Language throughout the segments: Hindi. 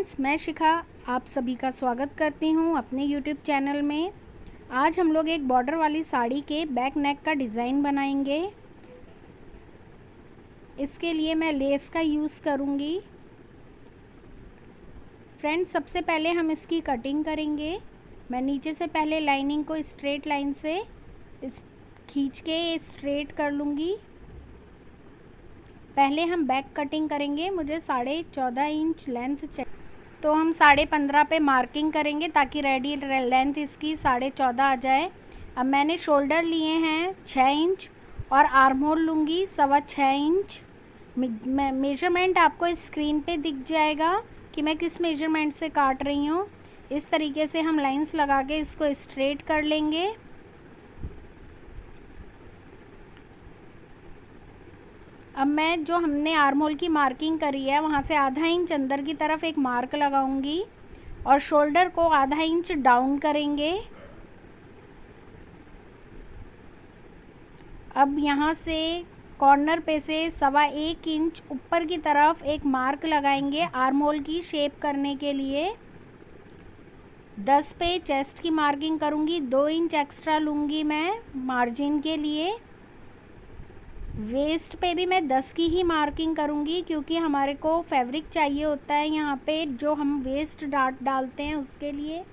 फ्रेंड्स, मैं शिखा आप सभी का स्वागत करती हूँ अपने यूट्यूब चैनल में। आज हम लोग एक बॉर्डर वाली साड़ी के बैक नेक का डिज़ाइन बनाएंगे। इसके लिए मैं लेस का यूज़ करूँगी। फ्रेंड्स, सबसे पहले हम इसकी कटिंग करेंगे। मैं नीचे से पहले लाइनिंग को स्ट्रेट लाइन से खींच के स्ट्रेट कर लूँगी। पहले हम बैक कटिंग करेंगे। मुझे 14.5 इंच लेंथ चाहिए, तो हम 15.5 पे मार्किंग करेंगे ताकि रेडी लेंथ इसकी 14.5 आ जाए। अब मैंने शोल्डर लिए हैं 6 इंच और आर्म होल लूँगी 6.25 इंच। मेजरमेंट आपको स्क्रीन पे दिख जाएगा कि मैं किस मेजरमेंट से काट रही हूँ। इस तरीके से हम लाइंस लगा के इसको स्ट्रेट कर लेंगे। अब मैं जो हमने आर्म होल की मार्किंग करी है वहाँ से आधा इंच अंदर की तरफ एक मार्क लगाऊंगी और शोल्डर को आधा इंच डाउन करेंगे। अब यहाँ से कॉर्नर पे से 1.25 इंच ऊपर की तरफ एक मार्क लगाएंगे आर्म होल की शेप करने के लिए। 10 पे चेस्ट की मार्किंग करूँगी, 2 इंच एक्स्ट्रा लूँगी मैं मार्जिन के लिए। वेस्ट पे भी मैं 10 की ही मार्किंग करूँगी क्योंकि हमारे को फैब्रिक चाहिए होता है यहाँ पे जो हम वेस्ट डालते हैं उसके लिए।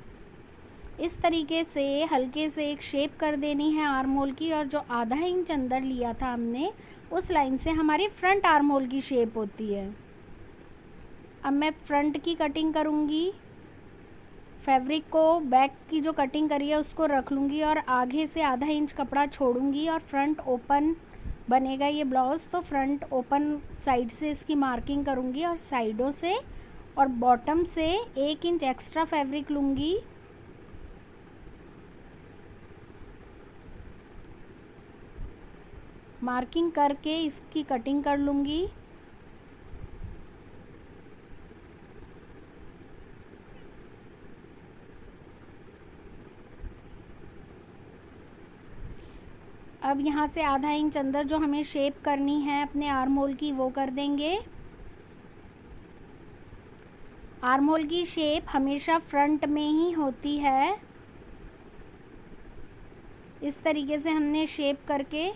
इस तरीके से हल्के से एक शेप कर देनी है आर्म होल की, और जो आधा इंच अंदर लिया था हमने उस लाइन से हमारी फ्रंट आर्म होल की शेप होती है। अब मैं फ्रंट की कटिंग करूँगी। फैब्रिक को बैक की जो कटिंग करी है उसको रख लूँगी और आगे से आधा इंच कपड़ा छोड़ूंगी और फ्रंट ओपन बनेगा ये ब्लाउज़। तो फ्रंट ओपन साइड से इसकी मार्किंग करूँगी और साइडों से और बॉटम से 1 इंच एक्स्ट्रा फैब्रिक लूँगी। मार्किंग करके इसकी कटिंग कर लूँगी। अब यहाँ से आधा इंच अंदर जो हमें शेप करनी है अपने आर्म होल की वो कर देंगे। आर्म होल की शेप हमेशा फ्रंट में ही होती है। इस तरीके से हमने शेप करके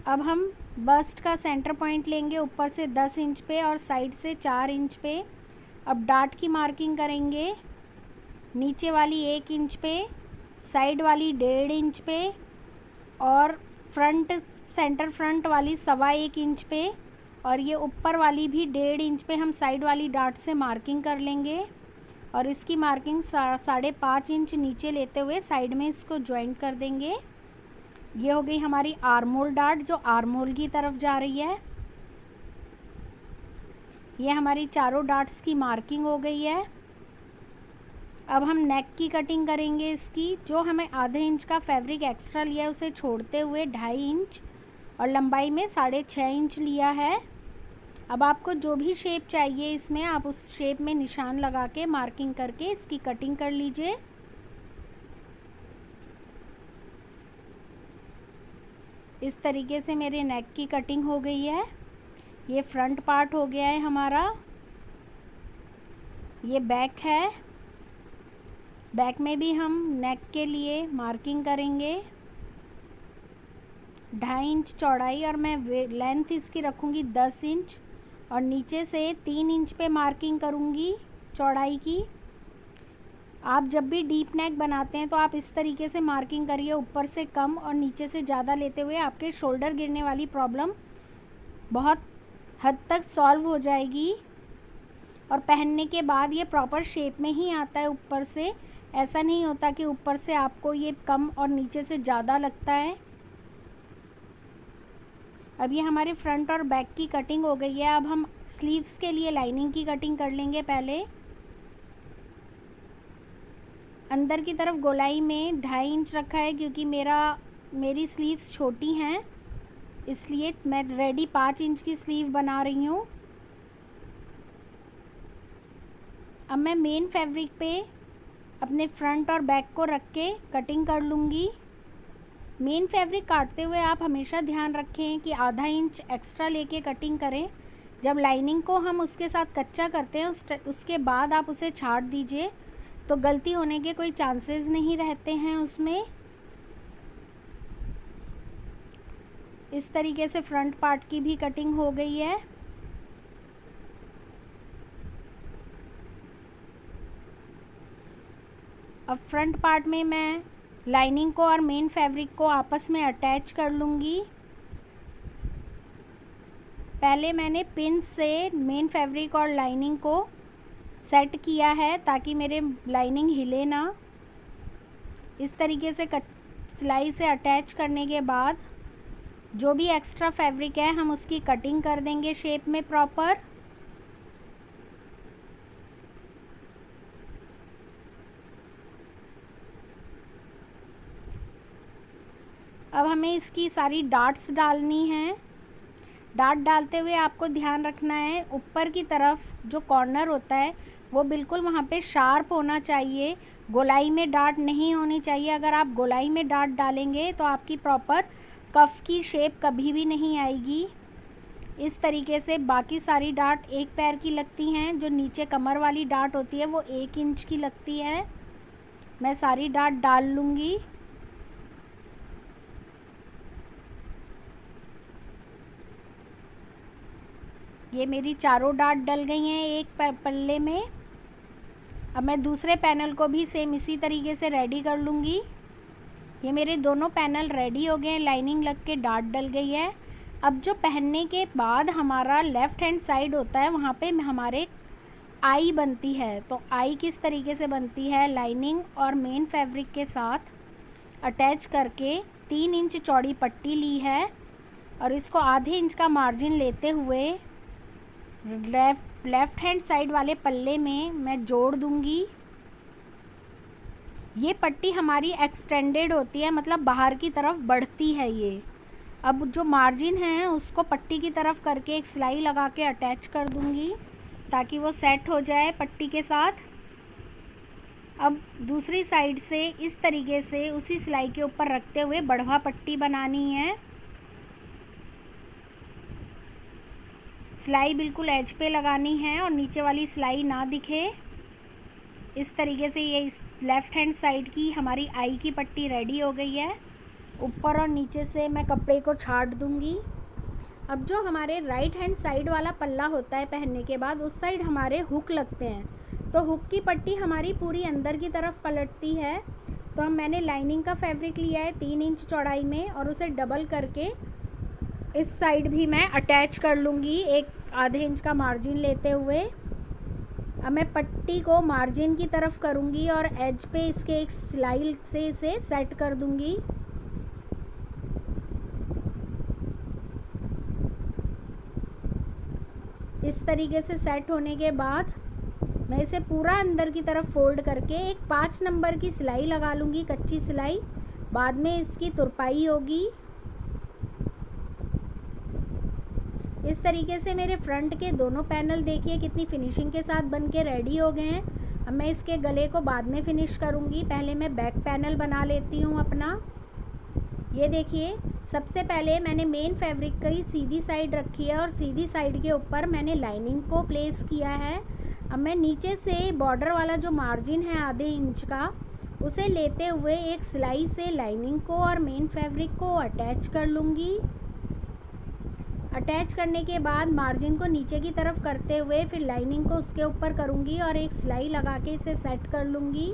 अब हम बस्ट का सेंटर पॉइंट लेंगे ऊपर से 10 इंच पे और साइड से 4 इंच पे। अब डार्ट की मार्किंग करेंगे, नीचे वाली 1 इंच पे, साइड वाली 1.5 इंच पे और फ्रंट सेंटर फ्रंट वाली 1.25 इंच पे, और ये ऊपर वाली भी 1.5 इंच पे हम साइड वाली डार्ट से मार्किंग कर लेंगे। और इसकी मार्किंग 5.5 इंच नीचे लेते हुए साइड में इसको ज्वाइंट कर देंगे। ये हो गई हमारी आर्म होल डार्ट जो आर्म होल की तरफ जा रही है। ये हमारी चारों डार्ट्स की मार्किंग हो गई है। अब हम नेक की कटिंग करेंगे इसकी। जो हमें आधे इंच का फैब्रिक एक्स्ट्रा लिया है उसे छोड़ते हुए 2.5 इंच और लंबाई में 6.5 इंच लिया है। अब आपको जो भी शेप चाहिए इसमें आप उस शेप में निशान लगा के मार्किंग करके इसकी कटिंग कर लीजिए। इस तरीके से मेरे नेक की कटिंग हो गई है। ये फ्रंट पार्ट हो गया है हमारा। ये बैक है। बैक में भी हम नेक के लिए मार्किंग करेंगे 2.5 इंच चौड़ाई, और मैं लेंथ इसकी रखूँगी 10 इंच और नीचे से 3 इंच पे मार्किंग करूँगी चौड़ाई की। आप जब भी डीप नेक बनाते हैं तो आप इस तरीके से मार्किंग करिए, ऊपर से कम और नीचे से ज़्यादा लेते हुए आपके शोल्डर गिरने वाली प्रॉब्लम बहुत हद तक सॉल्व हो जाएगी। और पहनने के बाद ये प्रॉपर शेप में ही आता है ऊपर से। ऐसा नहीं होता कि ऊपर से आपको ये कम और नीचे से ज़्यादा लगता है। अब ये हमारे फ्रंट और बैक की कटिंग हो गई है। अब हम स्लीव्स के लिए लाइनिंग की कटिंग कर लेंगे। पहले अंदर की तरफ गोलाई में 2.5 इंच रखा है क्योंकि मेरी स्लीव्स छोटी हैं, इसलिए मैं रेडी 5 इंच की स्लीव बना रही हूँ। अब मैं मेन फैब्रिक पे अपने फ्रंट और बैक को रख के कटिंग कर लूँगी। मेन फैब्रिक काटते हुए आप हमेशा ध्यान रखें कि आधा इंच एक्स्ट्रा लेके कटिंग करें जब लाइनिंग को हम उसके साथ कच्चा करते हैं उसके बाद आप उसे छाट दीजिए, तो गलती होने के कोई चांसेस नहीं रहते हैं उसमें। इस तरीके से फ्रंट पार्ट की भी कटिंग हो गई है। अब फ्रंट पार्ट में मैं लाइनिंग को और मेन फैब्रिक को आपस में अटैच कर लूँगी। पहले मैंने पिन से मेन फैब्रिक और लाइनिंग को सेट किया है ताकि मेरे लाइनिंग हिले ना। इस तरीके से सिलाई से अटैच करने के बाद जो भी एक्स्ट्रा फैब्रिक है हम उसकी कटिंग कर देंगे शेप में प्रॉपर। अब हमें इसकी सारी डाट्स डालनी है। डाट डालते हुए आपको ध्यान रखना है ऊपर की तरफ जो कॉर्नर होता है वो बिल्कुल वहाँ पे शार्प होना चाहिए, गोलाई में डाट नहीं होनी चाहिए। अगर आप गोलाई में डाट डालेंगे तो आपकी प्रॉपर कफ की शेप कभी भी नहीं आएगी। इस तरीके से बाकी सारी डाट एक पैर की लगती हैं, जो नीचे कमर वाली डाट होती है वो 1 इंच की लगती है। मैं सारी डाट डाल लूँगी। ये मेरी चारों डाट डल गई हैं एक पल्ले में। अब मैं दूसरे पैनल को भी सेम इसी तरीके से रेडी कर लूँगी। ये मेरे दोनों पैनल रेडी हो गए हैं, लाइनिंग लग के डाट डल गई है। अब जो पहनने के बाद हमारा लेफ़्ट हैंड साइड होता है वहाँ पे हमारे आई बनती है। तो आई किस तरीके से बनती है, लाइनिंग और मेन फैब्रिक के साथ अटैच करके 3 इंच चौड़ी पट्टी ली है और इसको आधे इंच का मार्जिन लेते हुए लेफ़्ट हैंड साइड वाले पल्ले में मैं जोड़ दूंगी। ये पट्टी हमारी एक्सटेंडेड होती है, मतलब बाहर की तरफ बढ़ती है ये। अब जो मार्जिन है उसको पट्टी की तरफ करके एक सिलाई लगा के अटैच कर दूंगी ताकि वो सेट हो जाए पट्टी के साथ। अब दूसरी साइड से इस तरीके से उसी सिलाई के ऊपर रखते हुए बढ़वा पट्टी बनानी है। सिलाई बिल्कुल एज पे लगानी है और नीचे वाली सिलाई ना दिखे। इस तरीके से ये लेफ़्ट हैंड साइड की हमारी आई की पट्टी रेडी हो गई है। ऊपर और नीचे से मैं कपड़े को छाट दूंगी। अब जो हमारे राइट हैंड साइड वाला पल्ला होता है पहनने के बाद उस साइड हमारे हुक लगते हैं, तो हुक की पट्टी हमारी पूरी अंदर की तरफ पलटती है। तो मैंने लाइनिंग का फैब्रिक लिया है 3 इंच चौड़ाई में और उसे डबल करके इस साइड भी मैं अटैच कर लूँगी एक आधे इंच का मार्जिन लेते हुए। अब मैं पट्टी को मार्जिन की तरफ करूँगी और एज पे इसके एक सिलाई से इसे सेट कर दूँगी। इस तरीके से सेट होने के बाद मैं इसे पूरा अंदर की तरफ फोल्ड करके एक 5 नंबर की सिलाई लगा लूँगी, कच्ची सिलाई। बाद में इसकी तुरपाई होगी। इस तरीके से मेरे फ्रंट के दोनों पैनल देखिए कितनी फिनिशिंग के साथ बन के रेडी हो गए हैं। अब मैं इसके गले को बाद में फिनिश करूँगी, पहले मैं बैक पैनल बना लेती हूँ अपना। ये देखिए, सबसे पहले मैंने मेन फैब्रिक की सीधी साइड रखी है और सीधी साइड के ऊपर मैंने लाइनिंग को प्लेस किया है। अब मैं नीचे से बॉर्डर वाला जो मार्जिन है आधे इंच का, उसे लेते हुए एक सिलाई से लाइनिंग को और मेन फैब्रिक को अटैच कर लूँगी। अटैच करने के बाद मार्जिन को नीचे की तरफ करते हुए फिर लाइनिंग को उसके ऊपर करूँगी और एक सिलाई लगा के इसे सेट कर लूँगी।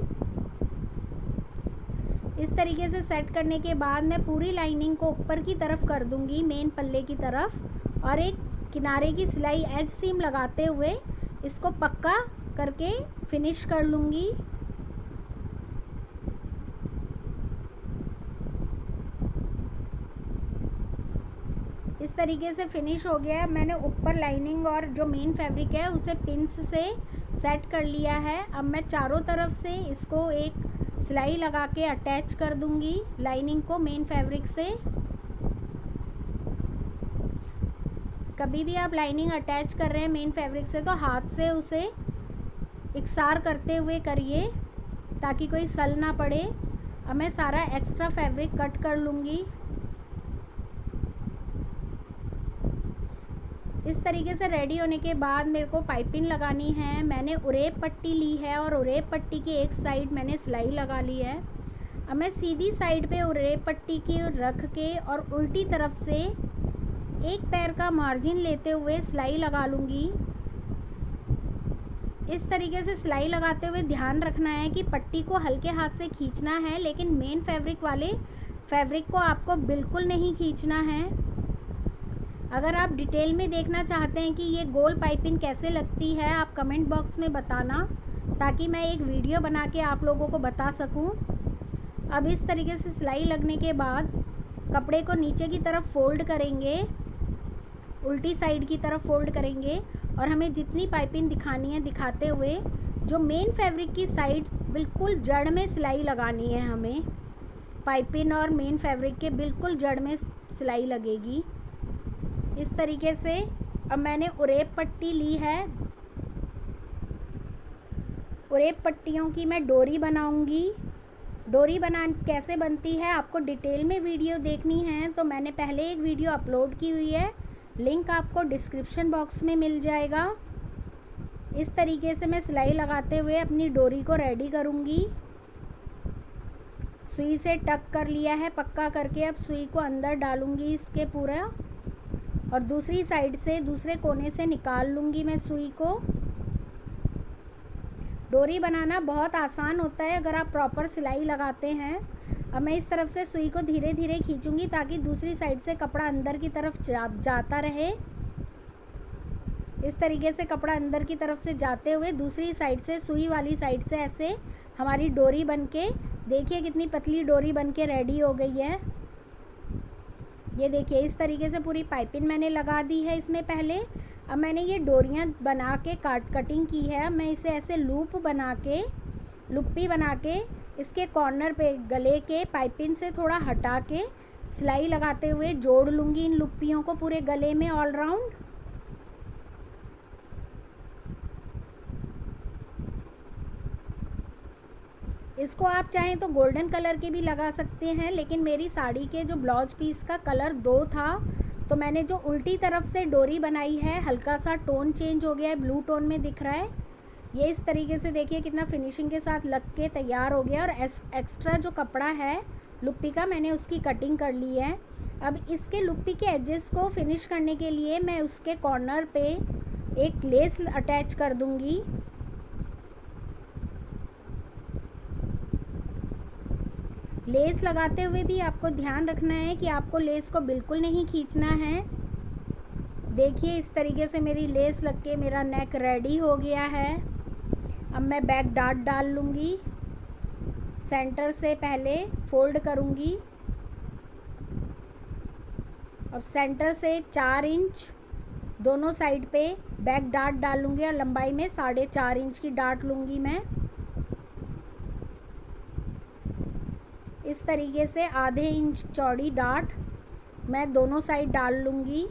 इस तरीके से सेट करने के बाद मैं पूरी लाइनिंग को ऊपर की तरफ कर दूँगी मेन पल्ले की तरफ और एक किनारे की सिलाई एज सीम लगाते हुए इसको पक्का करके फिनिश कर लूँगी। इस तरीके से फिनिश हो गया। मैंने ऊपर लाइनिंग और जो मेन फैब्रिक है उसे पिंस से सेट कर लिया है। अब मैं चारों तरफ से इसको एक सिलाई लगा के अटैच कर दूंगी लाइनिंग को मेन फैब्रिक से। कभी भी आप लाइनिंग अटैच कर रहे हैं मेन फैब्रिक से तो हाथ से उसे इकसार करते हुए करिए ताकि कोई सल ना पड़े। अब मैं सारा एक्स्ट्रा फैब्रिक कट कर लूँगी। इस तरीके से रेडी होने के बाद मेरे को पाइपिंग लगानी है। मैंने उरेप पट्टी ली है और उरेप पट्टी की एक साइड मैंने सिलाई लगा ली है। अब मैं सीधी साइड पे उरेप पट्टी की रख के और उल्टी तरफ से एक पैर का मार्जिन लेते हुए सिलाई लगा लूँगी। इस तरीके से सिलाई लगाते हुए ध्यान रखना है कि पट्टी को हल्के हाथ से खींचना है, लेकिन मेन फैब्रिक वाले फैब्रिक को आपको बिल्कुल नहीं खींचना है। अगर आप डिटेल में देखना चाहते हैं कि ये गोल पाइपिंग कैसे लगती है, आप कमेंट बॉक्स में बताना, ताकि मैं एक वीडियो बना के आप लोगों को बता सकूं। अब इस तरीके से सिलाई लगने के बाद कपड़े को नीचे की तरफ फोल्ड करेंगे, उल्टी साइड की तरफ फोल्ड करेंगे और हमें जितनी पाइपिंग दिखानी है दिखाते हुए जो मेन फैब्रिक की साइड बिल्कुल जड़ में सिलाई लगानी है। हमें पाइपिंग और मेन फैब्रिक के बिल्कुल जड़ में सिलाई लगेगी। इस तरीके से अब मैंने उरेप पट्टी ली है। उरेप पट्टियों की मैं डोरी बनाऊंगी। डोरी कैसे बनती है आपको डिटेल में वीडियो देखनी है तो मैंने पहले एक वीडियो अपलोड की हुई है, लिंक आपको डिस्क्रिप्शन बॉक्स में मिल जाएगा। इस तरीके से मैं सिलाई लगाते हुए अपनी डोरी को रेडी करूँगी। सुई से टक कर लिया है पक्का करके, अब सुई को अंदर डालूँगी इसके पूरा और दूसरी साइड से दूसरे कोने से निकाल लूँगी मैं सुई को। डोरी बनाना बहुत आसान होता है अगर आप प्रॉपर सिलाई लगाते हैं। अब मैं इस तरफ से सुई को धीरे धीरे खींचूंगी ताकि दूसरी साइड से कपड़ा अंदर की तरफ जाता रहे। इस तरीके से कपड़ा अंदर की तरफ से जाते हुए दूसरी साइड से सुई वाली साइड से ऐसे हमारी डोरी बनके, देखिए कितनी पतली डोरी बनके रेडी हो गई है। ये देखिए इस तरीके से पूरी पाइपिंग मैंने लगा दी है इसमें पहले। अब मैंने ये डोरियाँ बना के कटिंग की है। मैं इसे ऐसे लुप्पी बना के इसके कॉर्नर पे गले के पाइपिंग से थोड़ा हटा के सिलाई लगाते हुए जोड़ लूँगी इन लुप्पियों को पूरे गले में ऑल राउंड। इसको आप चाहें तो गोल्डन कलर के भी लगा सकते हैं, लेकिन मेरी साड़ी के जो ब्लाउज पीस का कलर 2 था तो मैंने जो उल्टी तरफ से डोरी बनाई है हल्का सा टोन चेंज हो गया है, ब्लू टोन में दिख रहा है। ये इस तरीके से देखिए कितना फिनिशिंग के साथ लग के तैयार हो गया। और एक्स्ट्रा जो कपड़ा है लुप्पी का मैंने उसकी कटिंग कर ली है। अब इसके लुप्पी के एजेस को फिनिश करने के लिए मैं उसके कॉर्नर पे एक लेस अटैच कर दूंगी। लेस लगाते हुए भी आपको ध्यान रखना है कि आपको लेस को बिल्कुल नहीं खींचना है। देखिए इस तरीके से मेरी लेस लग के मेरा नेक रेडी हो गया है। अब मैं बैक डार्ट डाल लूँगी। सेंटर से पहले फोल्ड करूँगी। अब सेंटर से 4 इंच दोनों साइड पे बैक डार्ट डाल लूँगी और लंबाई में 4.5 इंच की डार्ट लूँगी मैं। इस तरीके से आधे इंच चौड़ी डार्ट मैं दोनों साइड डाल लूँगी।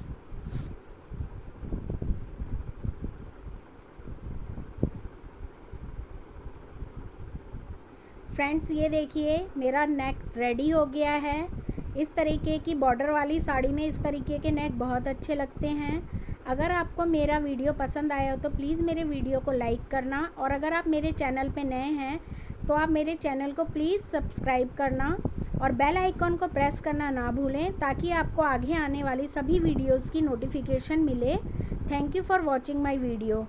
फ्रेंड्स ये देखिए मेरा नेक रेडी हो गया है। इस तरीके की बॉर्डर वाली साड़ी में इस तरीके के नेक बहुत अच्छे लगते हैं। अगर आपको मेरा वीडियो पसंद आया हो तो प्लीज़ मेरे वीडियो को लाइक करना, और अगर आप मेरे चैनल पे नए हैं तो आप मेरे चैनल को प्लीज़ सब्सक्राइब करना और बेल आइकॉन को प्रेस करना ना भूलें, ताकि आपको आगे आने वाली सभी वीडियोज़ की नोटिफिकेशन मिले। Thank you for watching my video.